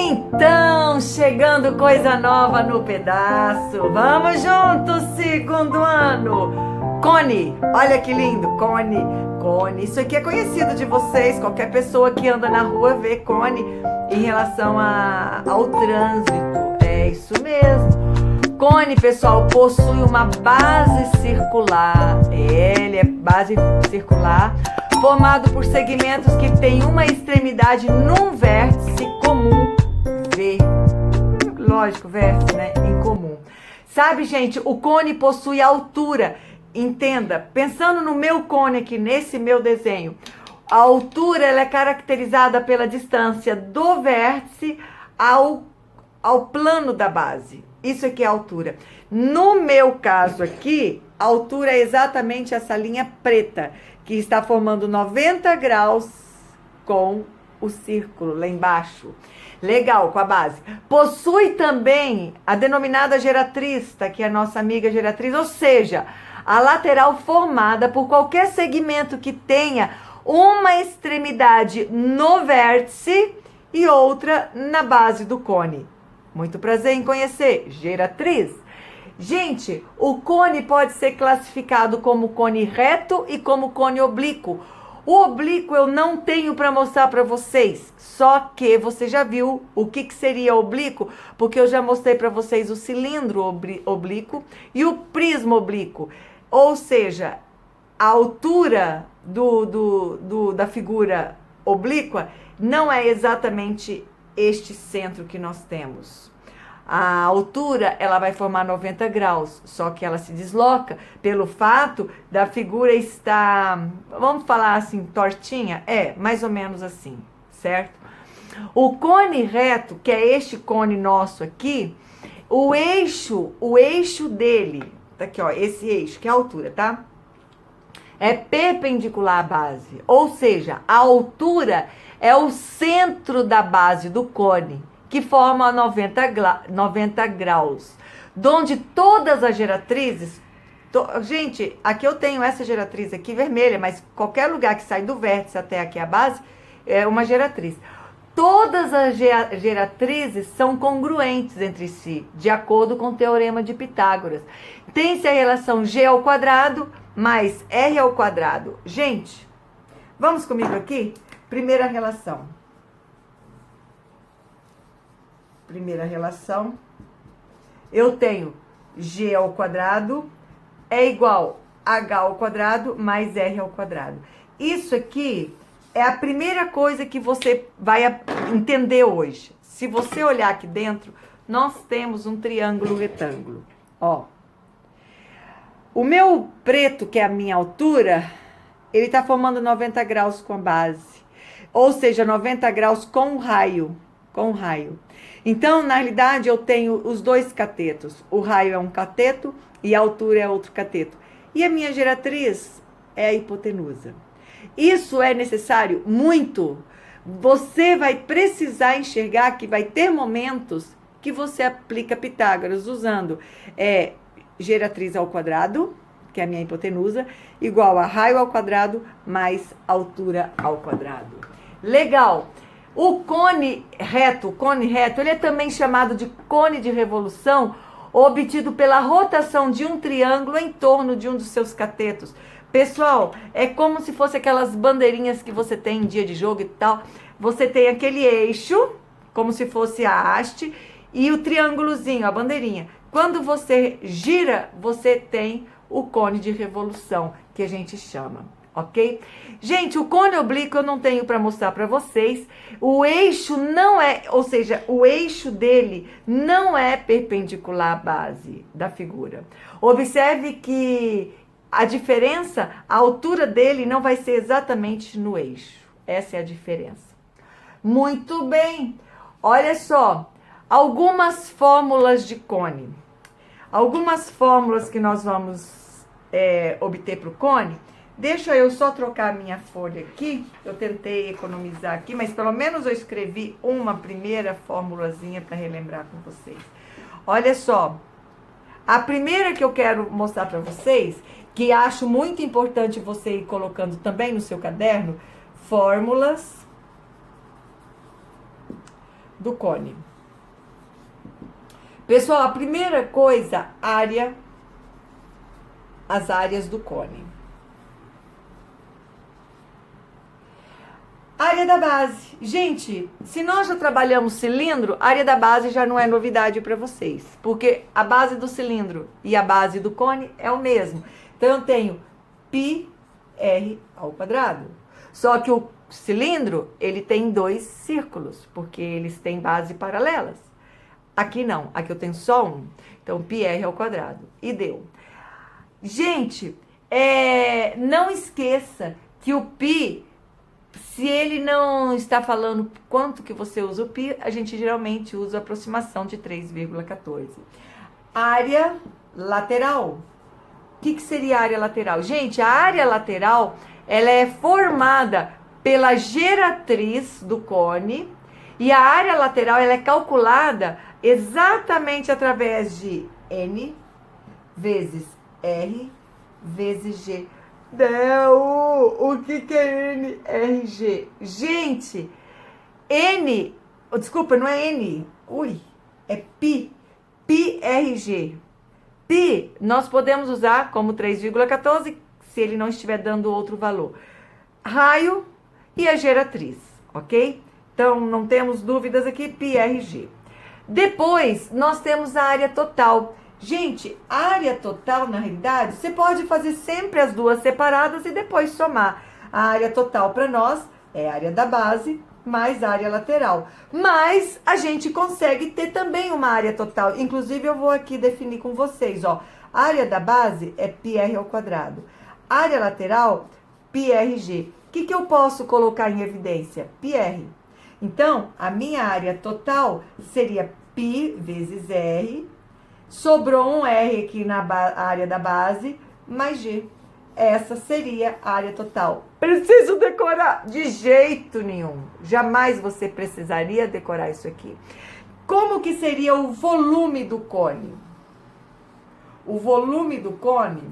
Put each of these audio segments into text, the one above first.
Então, chegando coisa nova no pedaço. Vamos juntos, segundo ano. Cone, olha que lindo, cone. Cone, isso aqui é conhecido de vocês. Qualquer pessoa que anda na rua vê cone em relação ao trânsito. É isso mesmo. Cone, pessoal, possui uma base circular. Ele é base circular, formado por segmentos que têm uma extremidade num vértice comum, V. Lógico, vértice, né? Em comum. Sabe, gente, o cone possui altura. Entenda, pensando no meu cone aqui, nesse meu desenho, a altura ela é caracterizada pela distância do vértice ao plano da base. Isso aqui é a altura. No meu caso aqui, a altura é exatamente essa linha preta, que está formando 90 graus com o círculo lá embaixo. Legal, com a base. Possui também a denominada geratriz, tá aqui a nossa amiga geratriz, ou seja, a lateral formada por qualquer segmento que tenha uma extremidade no vértice e outra na base do cone. Muito prazer em conhecer, geratriz. Gente, o cone pode ser classificado como cone reto e como cone oblíquo. O oblíquo eu não tenho para mostrar para vocês, só que você já viu o que seria oblíquo, porque eu já mostrei para vocês o cilindro oblíquo e o prisma oblíquo. Ou seja, a altura da figura oblíqua não é exatamente este centro que nós temos. A altura, ela vai formar 90 graus, só que ela se desloca pelo fato da figura estar, vamos falar assim, tortinha? É, mais ou menos assim, certo? O cone reto, que é este cone nosso aqui, o eixo dele, tá aqui ó, esse eixo, que é a altura, tá? É perpendicular à base, ou seja, a altura é o centro da base do cone, que forma 90 graus, donde todas as geratrizes, gente, aqui eu tenho essa geratriz aqui vermelha, mas qualquer lugar que sai do vértice até aqui a base, é uma geratriz. Todas as geratrizes são congruentes entre si, de acordo com o teorema de Pitágoras. Tem-se a relação G ao quadrado mais R ao quadrado. Gente, vamos comigo aqui? Primeira relação. Eu tenho G ao quadrado é igual a H ao quadrado mais R ao quadrado. Isso aqui é a primeira coisa que você vai entender hoje. Se você olhar aqui dentro, nós temos um triângulo retângulo. Ó. O meu preto, que é a minha altura, ele está formando 90 graus com a base. Ou seja, 90 graus com raio. Então, na realidade, eu tenho os dois catetos. O raio é um cateto e a altura é outro cateto. E a minha geratriz é a hipotenusa. Isso é necessário? Muito. Você vai precisar enxergar que vai ter momentos que você aplica Pitágoras usando geratriz ao quadrado, que é a minha hipotenusa, igual a raio ao quadrado mais altura ao quadrado. Legal! O cone reto, ele é também chamado de cone de revolução, obtido pela rotação de um triângulo em torno de um dos seus catetos. Pessoal, é como se fosse aquelas bandeirinhas que você tem em dia de jogo e tal. Você tem aquele eixo, como se fosse a haste, e o triângulozinho, a bandeirinha. Quando você gira, você tem o cone de revolução, que a gente chama, ok? Gente, o cone oblíquo eu não tenho para mostrar para vocês. O eixo não é, ou seja, o eixo dele não é perpendicular à base da figura. Observe que a diferença, a altura dele não vai ser exatamente no eixo. Essa é a diferença. Muito bem. Olha só, algumas fórmulas de cone. Algumas fórmulas que nós vamos obter para o cone. Deixa eu só trocar a minha folha aqui. Eu tentei economizar aqui, mas pelo menos eu escrevi uma primeira formulazinha para relembrar com vocês. Olha só. A primeira que eu quero mostrar para vocês, que acho muito importante você ir colocando também no seu caderno, fórmulas do cone. Pessoal, a primeira coisa, as áreas do cone. Área da base. Gente, se nós já trabalhamos cilindro, a área da base já não é novidade para vocês. Porque a base do cilindro e a base do cone é o mesmo. Então, eu tenho πr ao quadrado. Só que o cilindro, ele tem 2 círculos, porque eles têm base paralelas. Aqui não, aqui eu tenho só um. Então, πr ao quadrado. E deu. Gente, não esqueça que o π... Se ele não está falando quanto que você usa o π, a gente geralmente usa a aproximação de 3,14. Área lateral. O que seria a área lateral? Gente, a área lateral, ela é formada pela geratriz do cone e a área lateral, ela é calculada exatamente através de N vezes R vezes G. O que é NRG? Gente, desculpa, não é N, é π, πRG. Π nós podemos usar como 3,14 se ele não estiver dando outro valor. Raio e a geratriz, ok? Então, não temos dúvidas aqui, πRG. Depois, nós temos a área total. Gente, área total, na realidade, você pode fazer sempre as duas separadas e depois somar. A área total para nós é a área da base mais a área lateral. Mas a gente consegue ter também uma área total. Inclusive, eu vou aqui definir com vocês, ó. A área da base é πr ao quadrado. Área lateral, πRG. O que eu posso colocar em evidência? πr. Então, a minha área total seria π vezes R. Sobrou um R aqui na área da base, mais G. Essa seria a área total. Preciso decorar? De jeito nenhum. Jamais você precisaria decorar isso aqui. Como que seria o volume do cone? O volume do cone,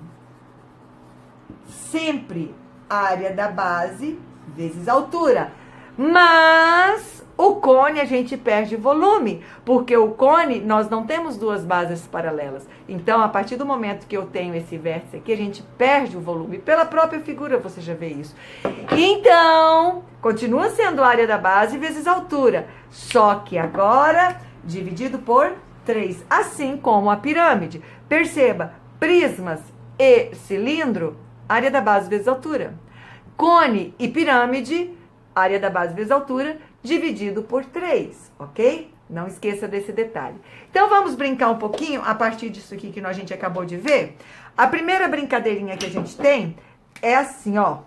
sempre área da base vezes altura. Mas o cone a gente perde volume, porque o cone nós não temos duas bases paralelas. Então, a partir do momento que eu tenho esse vértice aqui, a gente perde o volume. Pela própria figura você já vê isso. Então, continua sendo a área da base vezes altura, só que agora dividido por 3, assim como a pirâmide. Perceba, prismas e cilindro, área da base vezes altura. Cone e pirâmide, área da base vezes altura, dividido por 3, ok? Não esqueça desse detalhe. Então, vamos brincar um pouquinho a partir disso aqui que a gente acabou de ver. A primeira brincadeirinha que a gente tem é assim, ó.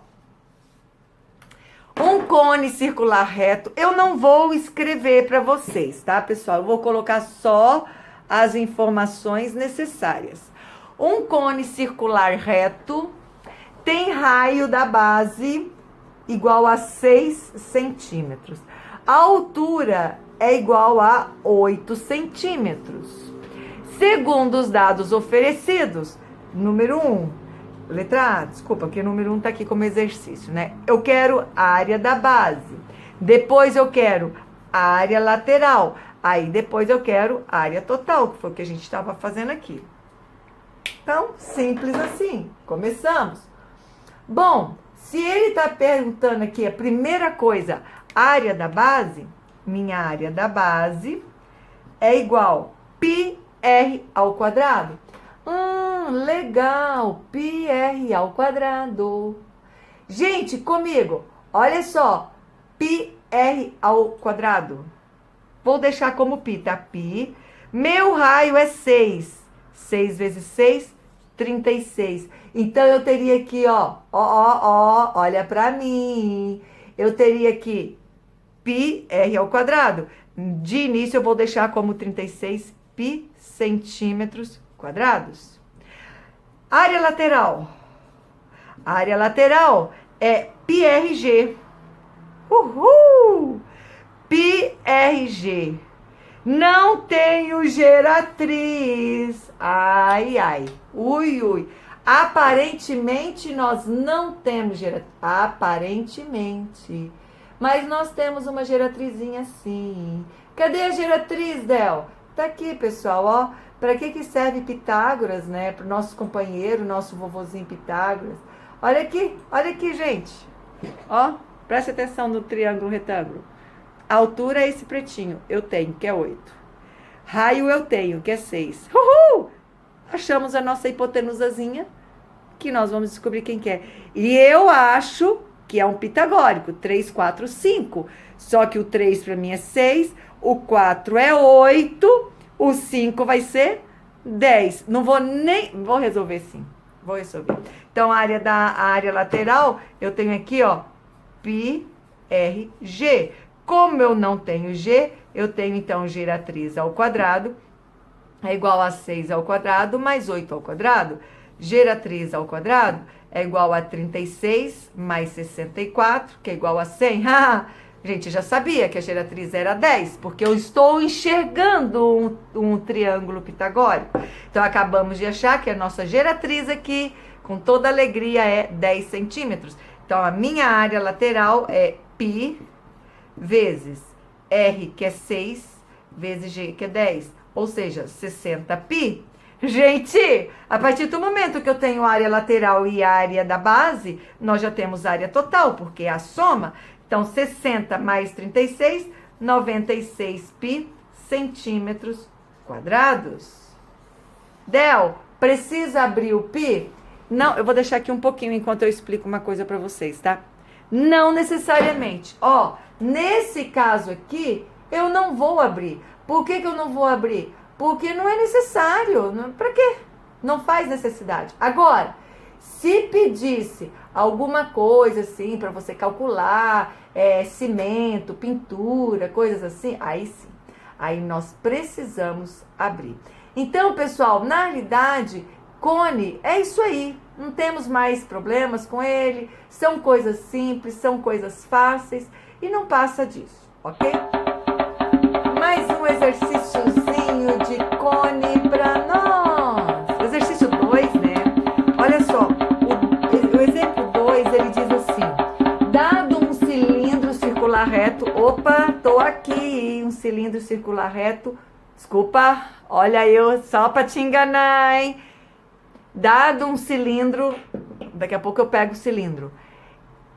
Um cone circular reto. Eu não vou escrever para vocês, tá, pessoal? Eu vou colocar só as informações necessárias. Um cone circular reto tem raio da base igual a 6 centímetros. A altura é igual a 8 centímetros. Segundo os dados oferecidos, número 1, letra A, desculpa, porque o número 1 está aqui como exercício, né? Eu quero a área da base. Depois eu quero a área lateral. Aí depois eu quero a área total, que foi o que a gente estava fazendo aqui. Então, simples assim. Começamos. Bom, se ele está perguntando aqui a primeira coisa, área da base, minha área da base é igual πr ao quadrado. Legal, πr ao quadrado. Gente, comigo, olha só, πr ao quadrado. Vou deixar como π, tá? π. Meu raio é 6. 6 vezes 6, 36. Então, eu teria aqui, ó, olha pra mim. Eu teria aqui πr ao quadrado. De início, eu vou deixar como 36 π centímetros quadrados. Área lateral. A área lateral é πRG. Uhul! πRG. Não tenho geratriz. Ai, ai. Ui, ui. Aparentemente, nós não temos geratriz. Aparentemente. Mas nós temos uma geratrizinha assim. Cadê a geratriz, Del? Tá aqui, pessoal, ó. Para que serve Pitágoras, né? Para o nosso companheiro, nosso vovozinho Pitágoras. Olha aqui, gente. Ó, preste atenção no triângulo retângulo. A altura é esse pretinho, eu tenho, que é 8. Raio eu tenho, que é 6. Uhul! Achamos a nossa hipotenusazinha, que nós vamos descobrir quem que é. E eu acho que é um pitagórico, 3, 4, 5. Só que o 3 para mim é 6, o 4 é 8, o 5 vai ser 10. Não vou nem... Vou resolver sim, vou resolver. Então, a área lateral, eu tenho aqui, ó, π, r, g. Como eu não tenho g, eu tenho, então, geratriz ao quadrado, é igual a 6 ao quadrado, mais 8 ao quadrado. Geratriz ao quadrado é igual a 36 mais 64, que é igual a 100. Gente, já sabia que a geratriz era 10, porque eu estou enxergando um triângulo pitagórico. Então, acabamos de achar que a nossa geratriz aqui, com toda alegria, é 10 centímetros. Então, a minha área lateral é π vezes r, que é 6, vezes g, que é 10. Ou seja, 60π. Gente, a partir do momento que eu tenho área lateral e área da base, nós já temos área total, porque é a soma. Então, 60 mais 36, 96π centímetros quadrados. Del, precisa abrir o π? Não, eu vou deixar aqui um pouquinho enquanto eu explico uma coisa para vocês, tá? Não necessariamente. Ó, nesse caso aqui, eu não vou abrir. Por que eu não vou abrir? Porque não é necessário. Para quê? Não faz necessidade. Agora, se pedisse alguma coisa assim para você calcular, cimento, pintura, coisas assim, aí sim. Aí nós precisamos abrir. Então, pessoal, na realidade, cone é isso aí. Não temos mais problemas com ele. São coisas simples, são coisas fáceis e não passa disso, ok? Mais um exercíciozinho de cone para nós. Exercício 2, né? Olha só, o exemplo 2, ele diz assim: dado um cilindro circular reto, opa, tô aqui, um cilindro circular reto, desculpa, olha eu só para te enganar, hein? Dado um cilindro, daqui a pouco eu pego o cilindro,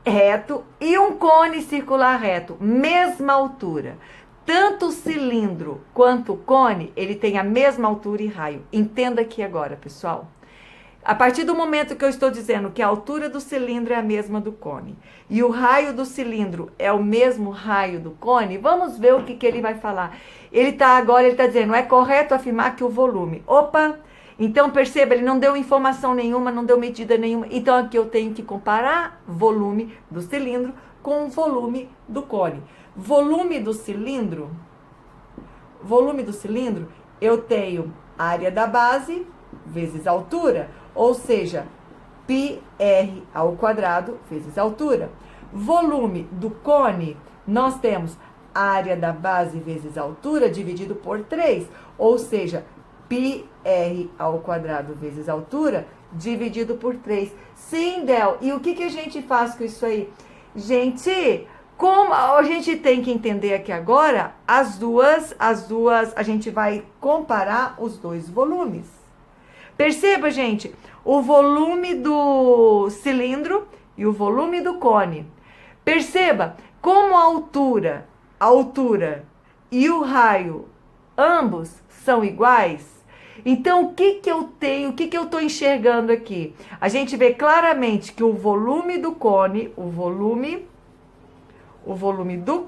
reto e um cone circular reto, mesma altura. Tanto o cilindro quanto o cone, ele tem a mesma altura e raio. Entenda aqui agora, pessoal. A partir do momento que eu estou dizendo que a altura do cilindro é a mesma do cone e o raio do cilindro é o mesmo raio do cone, vamos ver o que ele vai falar. Ele está dizendo, é correto afirmar que o volume... Opa! Então, perceba, ele não deu informação nenhuma, não deu medida nenhuma. Então, aqui eu tenho que comparar volume do cilindro com o volume do cone. Volume do cilindro, eu tenho área da base vezes altura, ou seja, πr ao quadrado vezes altura. Volume do cone, nós temos área da base vezes altura dividido por 3, ou seja, πr ao quadrado vezes altura dividido por 3. Sim, Del, e o que a gente faz com isso aí? Gente, como a gente tem que entender aqui agora, as duas, a gente vai comparar os dois volumes. Perceba, gente, o volume do cilindro e o volume do cone. Perceba como a altura e o raio, ambos são iguais. Então, o que eu tenho, o que eu estou enxergando aqui? A gente vê claramente que o volume do cone, o volume do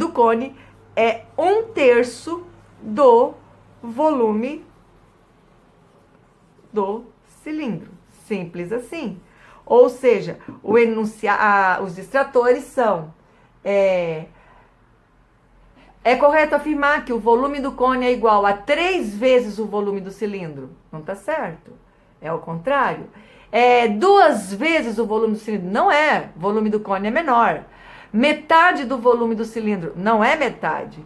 cone é 1/3 do volume do cilindro. Simples assim. Ou seja, os distratores são... É correto afirmar que o volume do cone é igual a 3 vezes o volume do cilindro? Não está certo. É o contrário. 2 vezes o volume do cilindro? Não é. O volume do cone é menor. Metade do volume do cilindro? Não é metade.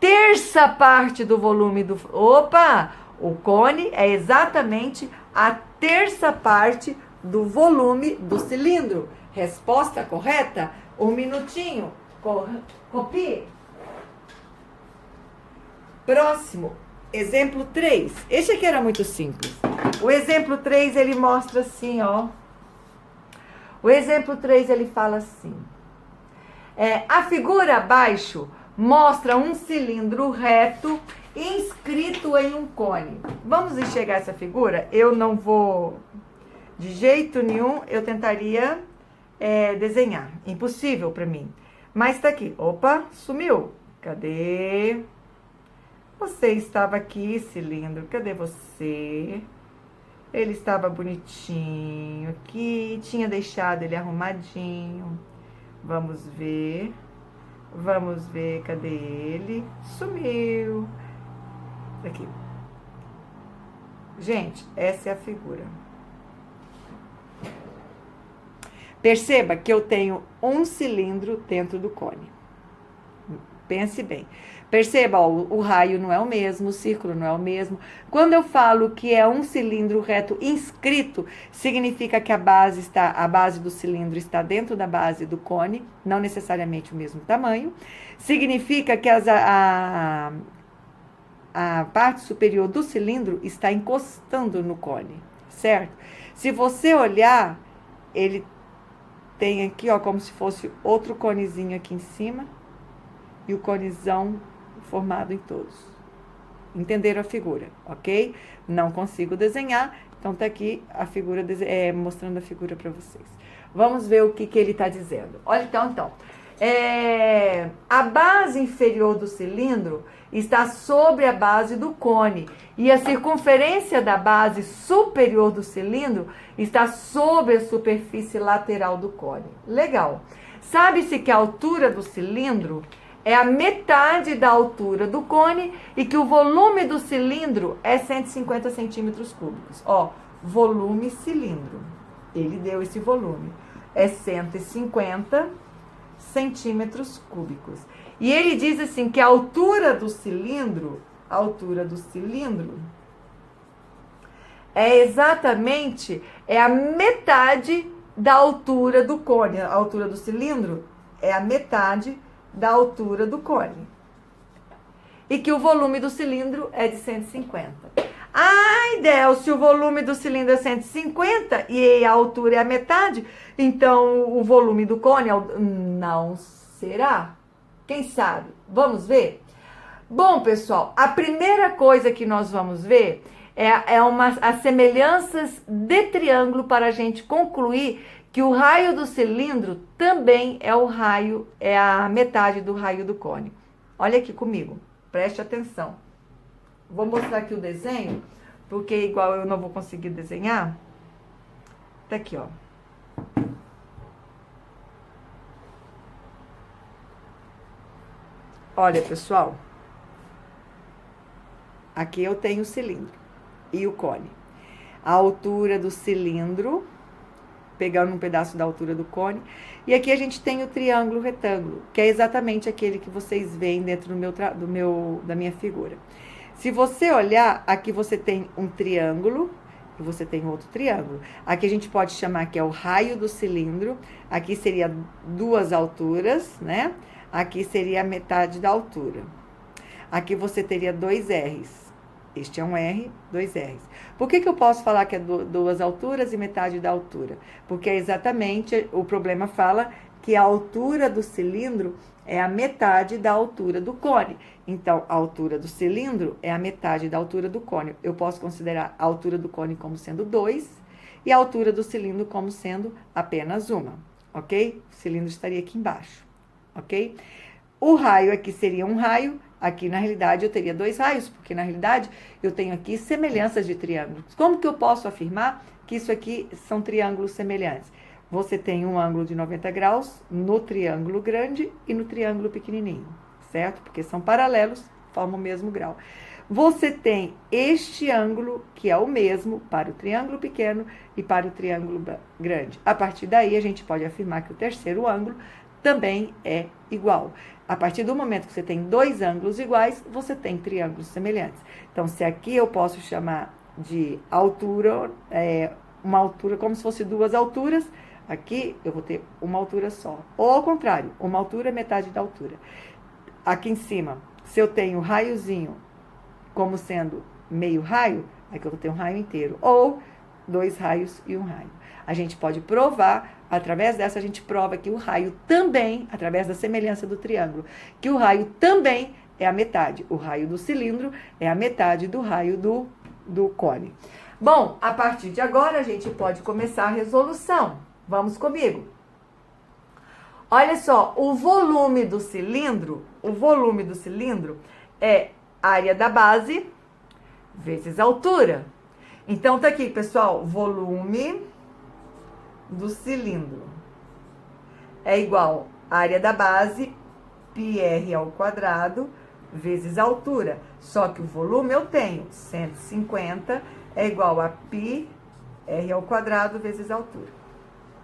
Terça parte do volume do... Opa! O cone é exatamente a terça parte do volume do cilindro. Resposta correta? Um minutinho. Copie. Próximo. Exemplo 3. Esse aqui era muito simples. O exemplo 3, ele mostra assim, ó. O exemplo 3, ele fala assim. A figura abaixo mostra um cilindro reto inscrito em um cone. Vamos enxergar essa figura? Eu não vou, de jeito nenhum, eu tentaria desenhar. Impossível para mim. Mas tá aqui. Opa, sumiu. Cadê? Você estava aqui, cilindro. Cadê você? Ele estava bonitinho aqui. Tinha deixado ele arrumadinho. Vamos ver. Vamos ver. Cadê ele? Sumiu. Aqui. Gente, essa é a figura. Perceba que eu tenho um cilindro dentro do cone. Pense bem. Perceba, ó, o raio não é o mesmo, o círculo não é o mesmo. Quando eu falo que é um cilindro reto inscrito, significa que a base do cilindro está dentro da base do cone, não necessariamente o mesmo tamanho. Significa que a parte superior do cilindro está encostando no cone, certo? Se você olhar, ele tem aqui, ó, como se fosse outro conezinho aqui em cima e o conezão formado em todos. Entenderam a figura, ok? Não consigo desenhar, então tá aqui a figura, mostrando a figura para vocês. Vamos ver o que ele está dizendo. Olha, então. A base inferior do cilindro está sobre a base do cone e a circunferência da base superior do cilindro está sobre a superfície lateral do cone. Legal. Sabe-se que a altura do cilindro é a metade da altura do cone e que o volume do cilindro é 150 centímetros cúbicos. Ó, volume cilindro. Ele deu esse volume. É 150 centímetros cúbicos. E ele diz assim que a altura do cilindro é exatamente a metade da altura do cone. A altura do cilindro é a metade da altura do cone. E que o volume do cilindro é de 150. Ai, Del, se o volume do cilindro é 150 e a altura é a metade, então o volume do cone não será? Quem sabe? Vamos ver? Bom, pessoal, a primeira coisa que nós vamos ver as semelhanças de triângulo para a gente concluir que o raio do cilindro também é a metade do raio do cone. Olha aqui comigo, preste atenção. Vou mostrar aqui o desenho, porque igual eu não vou conseguir desenhar. Tá aqui, ó. Olha, pessoal. Aqui eu tenho o cilindro e o cone. A altura do cilindro, pegando um pedaço da altura do cone. E aqui a gente tem o triângulo retângulo, que é exatamente aquele que vocês veem dentro da minha figura. Se você olhar, aqui você tem um triângulo e você tem outro triângulo. Aqui a gente pode chamar que é o raio do cilindro. Aqui seria duas alturas, né? Aqui seria a metade da altura. Aqui você teria dois R's. Este é um R, dois R's. Por que eu posso falar que é duas alturas e metade da altura? Porque é exatamente, o problema fala que a altura do cilindro é a metade da altura do cone. Então, a altura do cilindro é a metade da altura do cone. Eu posso considerar a altura do cone como sendo 2 e a altura do cilindro como sendo apenas uma, ok? O cilindro estaria aqui embaixo, ok? O raio aqui seria um raio, aqui na realidade eu teria dois raios, porque na realidade eu tenho aqui semelhanças de triângulos. Como que eu posso afirmar que isso aqui são triângulos semelhantes? Você tem um ângulo de 90 graus no triângulo grande e no triângulo pequenininho, certo? Porque são paralelos, formam o mesmo grau. Você tem este ângulo, que é o mesmo para o triângulo pequeno e para o triângulo grande. A partir daí, a gente pode afirmar que o terceiro ângulo também é igual. A partir do momento que você tem dois ângulos iguais, você tem triângulos semelhantes. Então, se aqui eu posso chamar de altura, uma altura como se fosse duas alturas, Aqui eu vou ter uma altura só. Ou ao contrário, uma altura é metade da altura. Aqui em cima, se eu tenho raiozinho como sendo meio raio, aqui eu vou ter um raio inteiro. Ou 2 raios e um raio. A gente pode provar, através dessa a gente prova que o raio também, através da semelhança do triângulo, que o raio também é a metade. O raio do cilindro é a metade do raio do cone. Bom, a partir de agora a gente pode começar a resolução. Vamos comigo. Olha só, o volume do cilindro é área da base vezes altura. Então tá aqui, pessoal, volume do cilindro é igual à área da base, πr ao quadrado, vezes a altura. Só que o volume eu tenho 150 é igual a πr ao quadrado vezes a altura.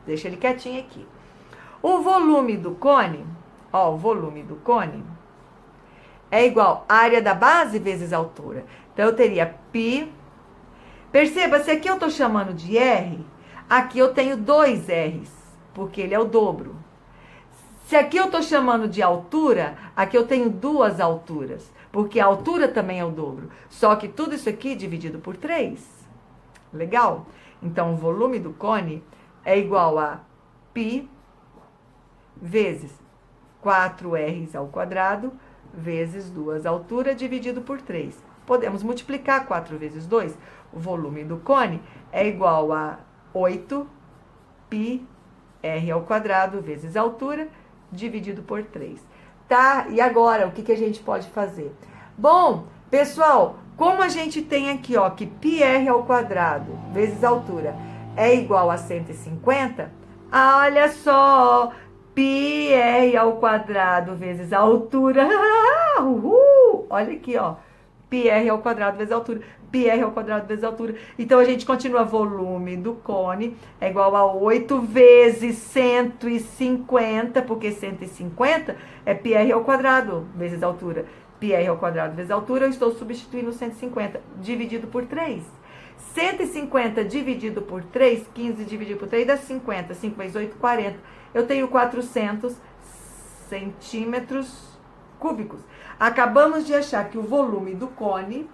Deixa ele quietinho aqui. O volume do cone, ó, o volume do cone é igual à área da base vezes a altura. Então, eu teria π. Perceba, se aqui eu tô chamando de R, aqui eu tenho 2 R's, porque ele é o dobro. Se aqui eu tô chamando de altura, aqui eu tenho 2 alturas, porque a altura também é o dobro. Só que tudo isso aqui dividido por 3. Legal? Então, o volume do cone é igual a π vezes 4r ao quadrado vezes 2 altura dividido por 3. Podemos multiplicar 4 vezes 2. O volume do cone é igual a 8 πr ao quadrado vezes a altura dividido por 3. Tá? E agora, o que a gente pode fazer? Bom, pessoal, como a gente tem aqui, ó, que πr ao quadrado vezes a altura é igual a 150, olha só, πr ao quadrado vezes a altura, olha aqui, ó, πr ao quadrado vezes a altura, πr ao quadrado vezes a altura. Então, a gente continua, volume do cone é igual a 8 vezes 150, porque 150 é πr ao quadrado vezes a altura. πr ao quadrado vezes a altura, eu estou substituindo 150, dividido por 3. 150 dividido por 3, 15 dividido por 3 dá 50. 5 vezes 8, 40. Eu tenho 400 centímetros cúbicos. Acabamos de achar que o volume do cone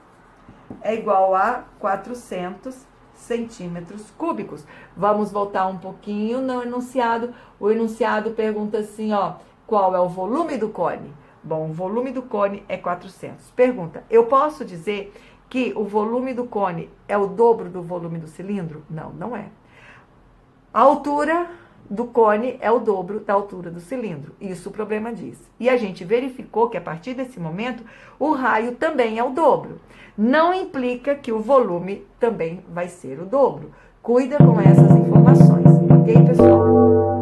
é igual a 400 centímetros cúbicos. Vamos voltar um pouquinho no enunciado. O enunciado pergunta assim, ó, qual é o volume do cone? Bom, o volume do cone é 400. Pergunta, eu posso dizer que o volume do cone é o dobro do volume do cilindro? Não, não é. A altura do cone é o dobro da altura do cilindro. Isso o problema diz. E a gente verificou que a partir desse momento, o raio também é o dobro. Não implica que o volume também vai ser o dobro. Cuida com essas informações, ok, pessoal?